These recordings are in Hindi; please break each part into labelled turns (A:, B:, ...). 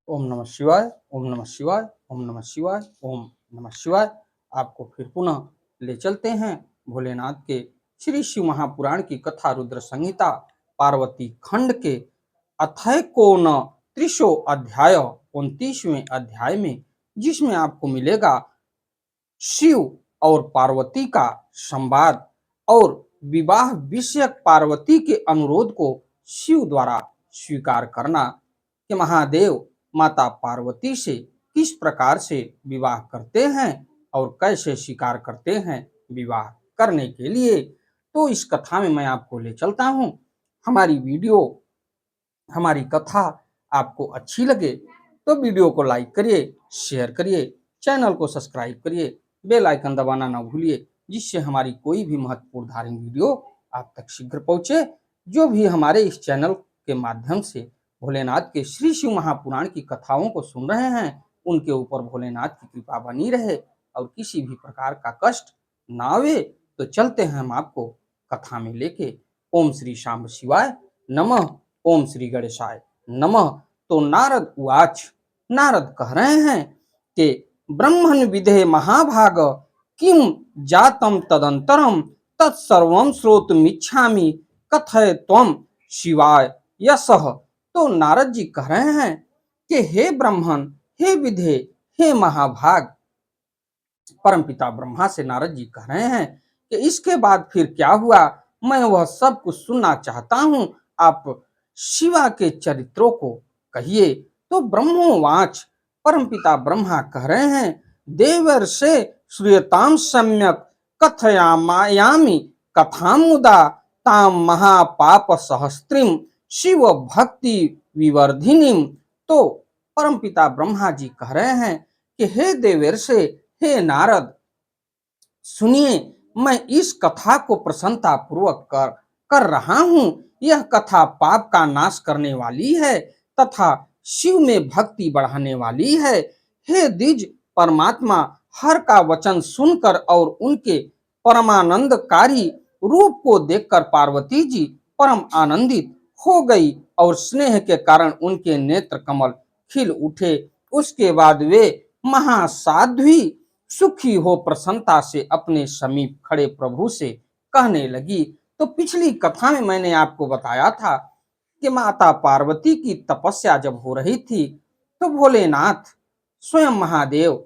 A: ओम नमः शिवाय, ओम नमः शिवाय, ओम नमः शिवाय, ओम नमः शिवाय। आपको फिर पुनः ले चलते हैं भोलेनाथ के श्री शिव महापुराण की कथा रुद्र संहिता पार्वती खंड के अथय कोन त्रिशो अध्याय 29वें अध्याय में, जिसमें आपको मिलेगा शिव और पार्वती का संवाद और विवाह विषयक पार्वती के अनुरोध को शिव द्वारा स्वीकार करना कि महादेव माता पार्वती से किस प्रकार से विवाह करते हैं और कैसे स्वीकार करते हैं विवाह करने के लिए। तो इस कथा में मैं आपको ले चलता हूँ। हमारी वीडियो, हमारी कथा आपको अच्छी लगे तो वीडियो को लाइक करिए, शेयर करिए, चैनल को सब्सक्राइब करिए, बेल आइकन दबाना ना भूलिए, जिससे हमारी कोई भी महत्वपूर्ण धार्मिक वीडियो आप तक शीघ्र पहुंचे। जो भी हमारे इस चैनल के माध्यम से भोलेनाथ के श्री शिव महापुराण की कथाओं को सुन रहे हैं, उनके ऊपर भोलेनाथ की कृपा बनी रहे और किसी भी प्रकार का कष्ट ना आवे। तो चलते हैं हम आपको कथा में लेके। ओम श्री शांब शिवाय नमः, ओम श्री गणेशाय नमः। तो नारद उवाच, नारद कह रहे हैं कि ब्रह्मण विदे महाभाग किम जातम तदंतरम तत्सर्वं श्रोतुमिच्छामि कथय त्वं शिवाय यशः। तो नारद जी कह रहे हैं कि हे ब्राह्मण, हे विधे, हे महाभाग। परमपिता ब्रह्मा से नारद जी कह रहे हैं कि इसके बाद फिर क्या हुआ, मैं वह सब कुछ सुनना चाहता हूं। आप शिवा के चरित्रों को कहिए। तो ब्रह्मोवाच, परमपिता ब्रह्मा कह रहे हैं, देवर्षे श्रूयताम सम्यक कथयामायामि कथाम मुदा ताम महापाप सहस्त्रीम शिव भक्ति विवर्धिनीम। तो परमपिता ब्रह्मा जी कह रहे हैं कि हे देवर्षे, हे नारद, सुनिए, मैं इस कथा को प्रसन्नता पूर्वक कर रहा हूं। यह कथा पाप का नाश करने वाली है तथा शिव में भक्ति बढ़ाने वाली है। हे द्विज परमात्मा, हर का वचन सुनकर और उनके परमानंदकारी रूप को देखकर पार्वती जी परम आनंदित हो गई और स्नेह के कारण उनके नेत्र कमल खिल उठे। उसके बाद वे महासाध्वी सुखी हो प्रसन्नता से अपने समीप खड़े प्रभु से कहने लगी। तो पिछली कथा में मैंने आपको बताया था कि माता पार्वती की तपस्या जब हो रही थी तो भोलेनाथ स्वयं महादेव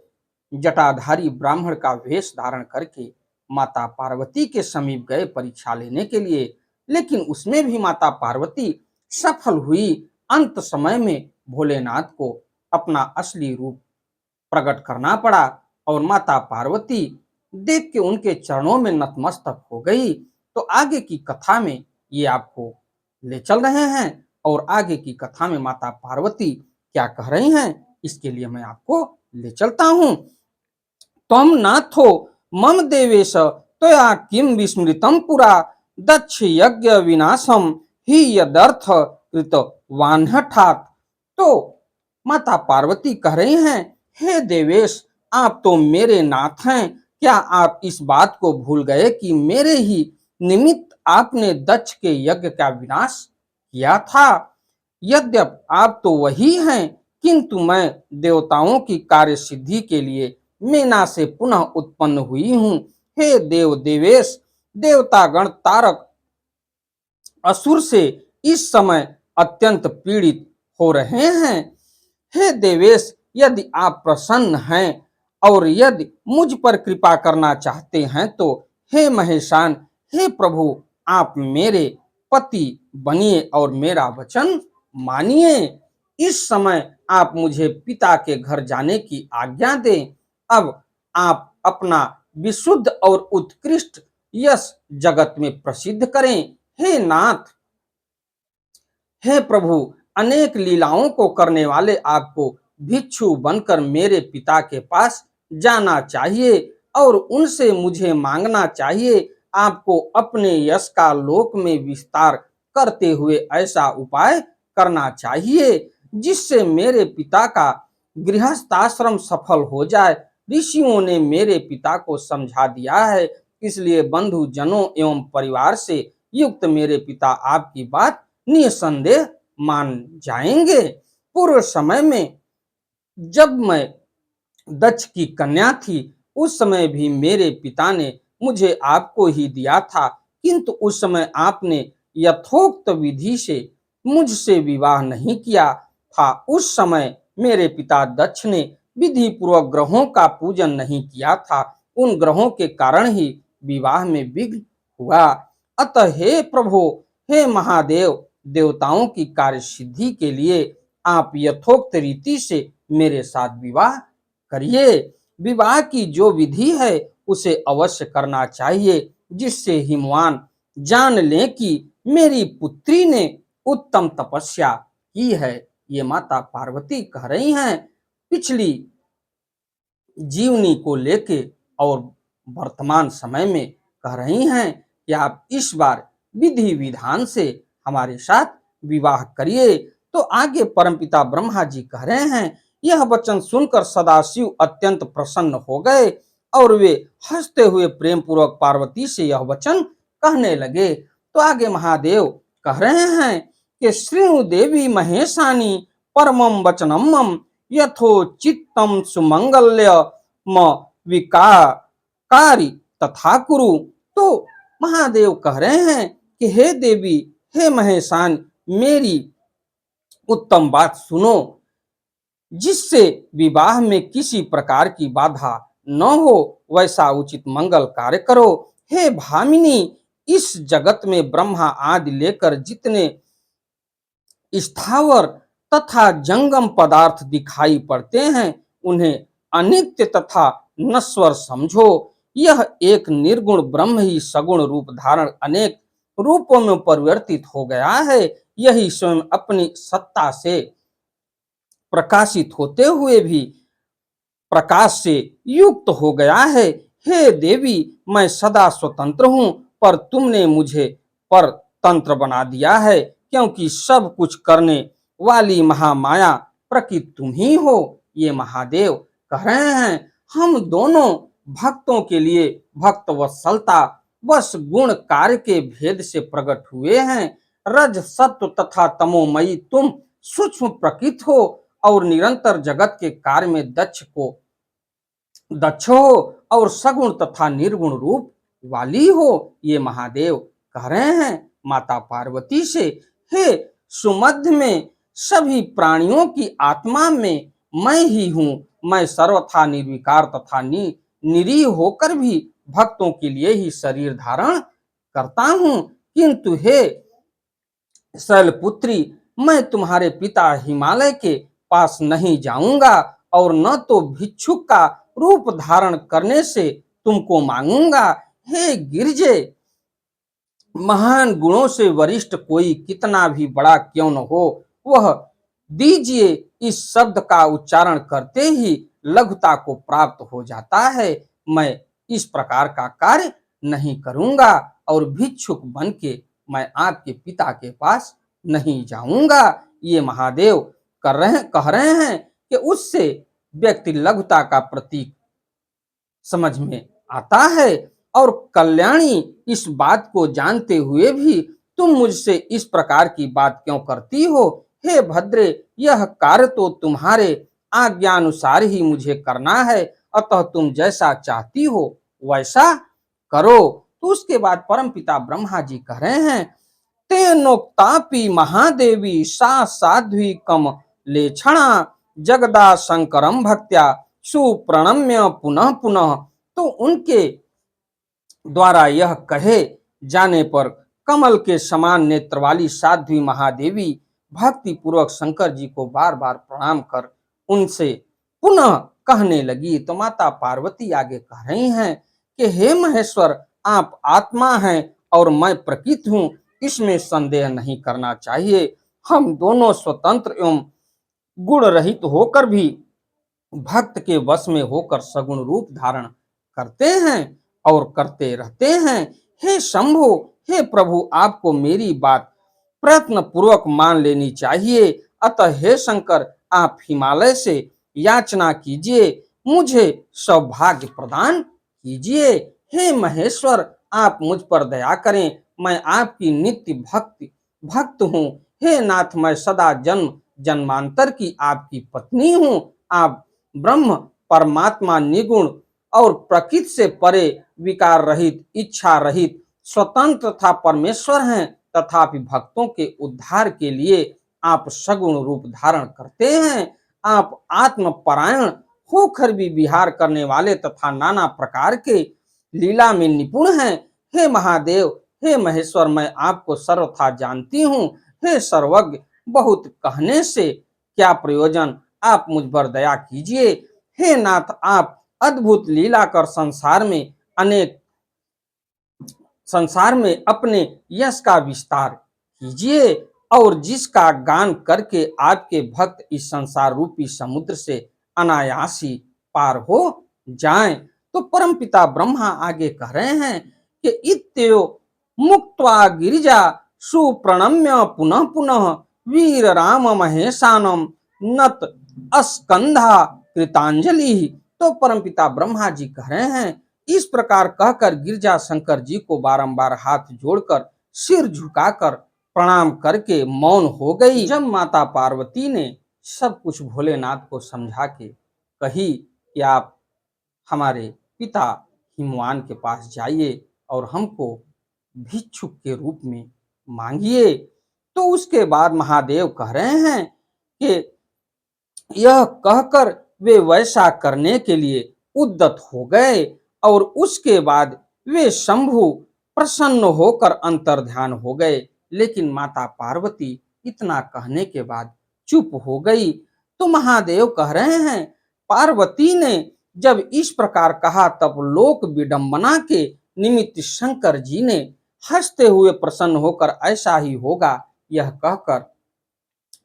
A: जटाधारी ब्राह्मण का वेश धारण करके माता पार्वती के समीप गए परीक्षा लेने के लिए, लेकिन उसमें भी माता पार्वती सफल हुई। अंत समय में भोलेनाथ को अपना असली रूप प्रकट करना पड़ा और माता पार्वती देख के उनके चरणों में नतमस्तक हो गई। तो आगे की कथा में ये आपको ले चल रहे हैं और आगे की कथा में माता पार्वती क्या कह रही हैं, इसके लिए मैं आपको ले चलता हूं। तम नाथो मम देवेश त्वया किम विस्मृतम पुरा दक्ष यज्ञ विनाशम ही यदर्थ कृत वान्हठात। तो माता पार्वती कह रही हैं, हे देवेश, आप तो मेरे नाथ हैं। क्या आप इस बात को भूल गए कि मेरे ही निमित्त आपने दक्ष के यज्ञ का विनाश किया था? यद्यप आप तो वही हैं, किंतु मैं देवताओं की कार्य सिद्धि के लिए मीना से पुनः उत्पन्न हुई हूँ। हे देव देवेश, देवतागण तारक असुर से इस समय अत्यंत पीड़ित हो रहे हैं। हे देवेश, यदि आप प्रसन्न हैं और यदि मुझ पर कृपा करना चाहते हैं तो हे महेशान, हे प्रभु, आप मेरे पति बनिए और मेरा वचन मानिए। इस समय आप मुझे पिता के घर जाने की आज्ञा दें। अब आप अपना विशुद्ध और उत्कृष्ट यश जगत में प्रसिद्ध करें। हे नाथ, हे प्रभु, अनेक लीलाओं को करने वाले आपको भिक्षु बनकर मेरे पिता के पास जाना चाहिए और उनसे मुझे मांगना चाहिए। आपको अपने यश का लोक में विस्तार करते हुए ऐसा उपाय करना चाहिए जिससे मेरे पिता का गृहस्थाश्रम सफल हो जाए। ऋषियों ने मेरे पिता को समझा दिया है, इसलिए बंधु जनों एवं परिवार से युक्त मेरे पिता आपकी बात निसंदेह मान जाएंगे। पूर्व समय में जब मैं दक्ष की कन्या थी, उस समय भी मेरे पिता ने मुझे आपको ही दिया था, किंतु उस समय आपने यथोक्त विधि से मुझसे विवाह नहीं किया था। उस समय मेरे पिता दक्ष ने विधि पूर्वक ग्रहों का पूजन नहीं किया था। उन ग्रहों के कारण ही विवाह में विघ्न हुआ। अतः हे प्रभु, हे महादेव, देवताओं की कार्य सिद्धि के लिए आप यथोक्त रीति से मेरे साथ विवाह करिए। विवाह की जो विधि है उसे अवश्य करना चाहिए, जिससे हिमवान जान लें कि मेरी पुत्री ने उत्तम तपस्या की है। ये माता पार्वती कह रही हैं पिछली जीवनी को लेके, और वर्तमान समय में कह रही हैं कि आप इस बार विधि विधान से हमारे साथ विवाह करिए। तो आगे परमपिता ब्रह्मा जी कह रहे हैं, यह वचन सुनकर सदाशिव अत्यंत प्रसन्न हो गए और वे हंसते हुए प्रेम पूर्वक पार्वती से यह वचन कहने लगे। तो आगे महादेव कह रहे हैं कि श्रीनु देवी महेशानी परमम वचनम मम यथोचित्तम सुमंगल्य म विकारी तथा कुरु। तो महादेव कह रहे हैं कि हे देवी, हे महेशान, मेरी उत्तम बात सुनो, जिससे विवाह में किसी प्रकार की बाधा न हो, वैसा उचित मंगल कार्य करो। हे भामिनी, इस जगत में ब्रह्मा आदि लेकर जितने स्थावर तथा जंगम पदार्थ दिखाई पड़ते हैं, उन्हें अनित्य तथा नश्वर समझो। यह एक निर्गुण ब्रह्म ही सगुण रूप धारण अनेक रूपों में परिवर्तित हो गया है। यही स्वयं अपनी सत्ता से प्रकाशित होते हुए भी प्रकाश से युक्त हो गया है। हे देवी, मैं सदा स्वतंत्र हूँ, पर तुमने मुझे परतंत्र बना दिया है, क्योंकि सब कुछ करने वाली महामाया प्रकृति तुम ही हो। ये महादेव कह रहे हैं, हम दोनों भक्तों के लिए भक्त वत्सलता बस गुण कार्य के भेद से प्रकट हुए हैं। रज सत्व तथा तमोमयी तुम सूक्ष्म प्रकृति हो और निरंतर जगत के कार्य में दक्ष हो और सगुण तथा निर्गुण रूप वाली हो। ये महादेव कह रहे हैं माता पार्वती से, हे सुमध्य में सभी प्राणियों की आत्मा में मैं ही हूँ। मैं सर्वथा निर्विकार तथा निरीह होकर भी भक्तों के लिए ही शरीर धारण करता हूँ। किंतु हे शैलपुत्री, मैं तुम्हारे पिता हिमालय के पास नहीं जाऊंगा और न तो भिक्षुक का रूप धारण करने से तुमको मांगूंगा। हे गिरजे, महान गुणों से वरिष्ठ कोई कितना भी बड़ा क्यों न हो, वह दीजिए इस शब्द का उच्चारण करते ही लघुता को प्राप्त हो जाता है। मैं इस प्रकार का कार्य नहीं करूंगा और भिक्षुक बन के मैं आपके पिता के पास नहीं जाऊंगा। ये महादेव कह रहे हैं कि उससे व्यक्ति लघुता का प्रतीक समझ में आता है। और कल्याणी, इस बात को जानते हुए भी तुम मुझसे इस प्रकार की बात क्यों करती हो? हे भद्रे, यह कार्य तो तुम्हारे आज्ञानुसार ही मुझे करना है, अतः तुम जैसा चाहती हो वैसा करो। तो उसके बाद परमपिता ब्रह्मा जी कह रहे हैं, तेनोक्तापि महादेवी सा साध्वी कम लेक्षणा जगदा शंकरम भक्त्या सुप्रणम्य पुनः पुनः। तो उनके द्वारा यह कहे जाने पर कमल के समान नेत्र वाली साध्वी महादेवी भक्ति पूर्वक शंकर जी को बार बार प्रणाम कर उनसे पुनः कहने लगी। तो माता पार्वती आगे कह रही हैं कि हे महेश्वर, आप आत्मा हैं और मैं प्रकृति हूँ, इसमें संदेह नहीं करना चाहिए। हम दोनों स्वतंत्र एवं गुण रहित होकर भी भक्त के वश में होकर सगुण रूप धारण करते हैं और करते रहते हैं। हे शंभु, हे प्रभु, आपको मेरी बात प्रयत्न पूर्वक मान लेनी चाहिए। अतः हे शंकर, आप हिमालय से याचना कीजिए, मुझे सौभाग्य प्रदान कीजिए। हे महेश्वर, आप मुझ पर दया करें, मैं आपकी नित्य भक्त हूँ। हे नाथ, मैं सदा जन्म जन्मांतर की आपकी पत्नी हूँ। आप ब्रह्म परमात्मा निगुण और प्रकृति से परे विकार रहित, इच्छा रहित, स्वतंत्र तथा परमेश्वर हैं। तथापि भक्तों के उद्धार के लिए आप सगुण रूप धारण करते हैं। आप आत्मपरायण होकर भी विहार करने वाले तथा नाना प्रकार के लीला में निपुण हैं। हे महादेव, हे महेश्वर, मैं आपको सर्वथा जानती हूँ। हे सर्वज्ञ, बहुत कहने से क्या प्रयोजन, आप मुझ पर दया कीजिए। हे नाथ, आप अद्भुत लीला कर संसार में अपने यश का विस्तार कीजिए और जिसका गान करके आपके भक्त इस संसार रूपी समुद्र से अनायासी पार हो जाएं। तो परमपिता ब्रह्मा आगे कह रहे हैं कि इत्यो मुक्त्वा गिरिजा सुप्रणम्य पुनः पुनः वीर राम महेशानम नत अस्कंधा कृतांजलि। तो परमपिता ब्रह्मा जी कह रहे हैं, इस प्रकार कहकर गिरजा शंकर जी को बारंबार हाथ जोड़कर सिर झुकाकर प्रणाम करके मौन हो गई। जब माता पार्वती ने सब कुछ भोलेनाथ को समझा के कही कि आप हमारे पिता हिमवान के पास जाइए और हमको भिक्षुक के रूप में मांगिए, तो उसके बाद महादेव कह रहे हैं कि यह कहकर वे वैसा करने के लिए उद्यत हो गए और उसके बाद वे शंभु प्रसन्न होकर अंतर्ध्यान हो गए। लेकिन माता पार्वती इतना कहने के बाद चुप हो गई। तो महादेव कह रहे हैं, पार्वती ने जब इस प्रकार कहा तब लोक विडंबना के निमित्त शंकर जी ने हंसते हुए प्रसन्न होकर ऐसा ही होगा यह कहकर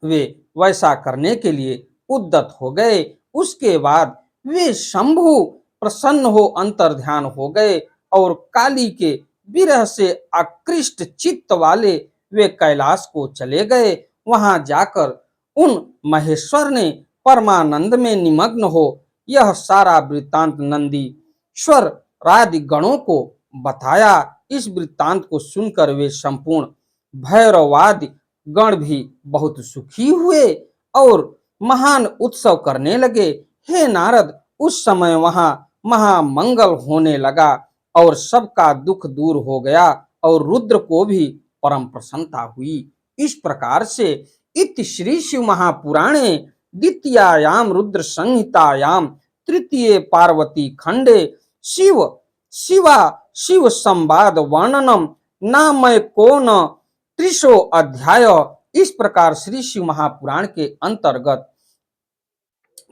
A: वे वैसा करने के लिए उद्यत हो गए। उसके बाद वे शंभु प्रसन्न हो अंतर्ध्यान हो गए और काली के विरह से आकृष्ट चित्त वाले वे कैलाश को चले गए। वहां जाकर उन महेश्वर ने परमानंद में निमग्न हो यह सारा वृत्तांत नंदीश्वर आदि गणों को बताया। इस वृत्तांत को सुनकर वे संपूर्ण भैरवादि गण भी बहुत सुखी हुए और महान उत्सव करने लगे। हे नारद, उस समय वहां महामंगल होने लगा और सबका दुख दूर हो गया और रुद्र को भी परम प्रसन्नता हुई। इस प्रकार से इति श्री शिव महापुराणे द्वितीयायाम रुद्र संहितायाम तृतीय पार्वती खंडे शिव संवाद वर्णनम नामय कोन त्रिशो अध्याय। इस प्रकार श्री शिव महापुराण के अंतर्गत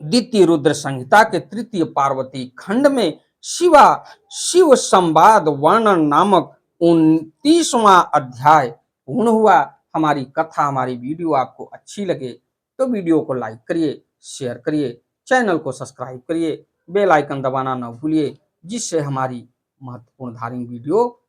A: द्वितीय रुद्र संहिता के तृतीय पार्वती खंड में शिव संवाद वर्णन नामक 29वां अध्याय पूर्ण हुआ। हमारी कथा, हमारी वीडियो आपको अच्छी लगे तो वीडियो को लाइक करिए, शेयर करिए, चैनल को सब्सक्राइब करिए, बेल आइकन दबाना न भूलिए, जिससे हमारी महत्वपूर्ण धार्मिक वीडियो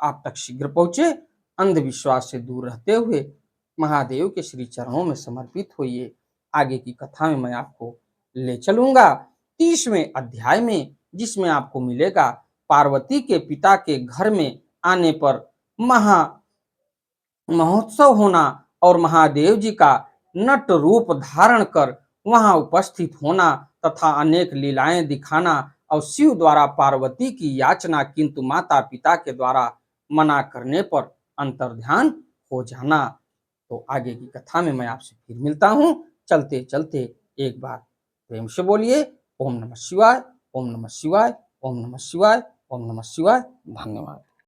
A: आप तक शीघ्र पहुंचे। अंधविश्वास से दूर रहते हुए महादेव के श्री चरणों में समर्पित होइए। आगे की कथा में मैं आपको ले चलूंगा 30वें अध्याय में, जिसमें आपको मिलेगा पार्वती के पिता के घर में आने पर महोत्सव होना और महादेव जी का नट रूप धारण कर वहां उपस्थित होना तथा अनेक लीलाएं दिखाना और शिव द्वारा पार्वती की याचना किंतु माता पिता के द्वारा मना करने पर अंतर्ध्यान हो जाना। तो आगे की कथा में मैं आपसे फिर मिलता हूं। चलते चलते एक बार प्रेम से बोलिए ओम नमः शिवाय, ओम नमः शिवाय, ओम नमः शिवाय, ओम नमः शिवाय। धन्यवाद।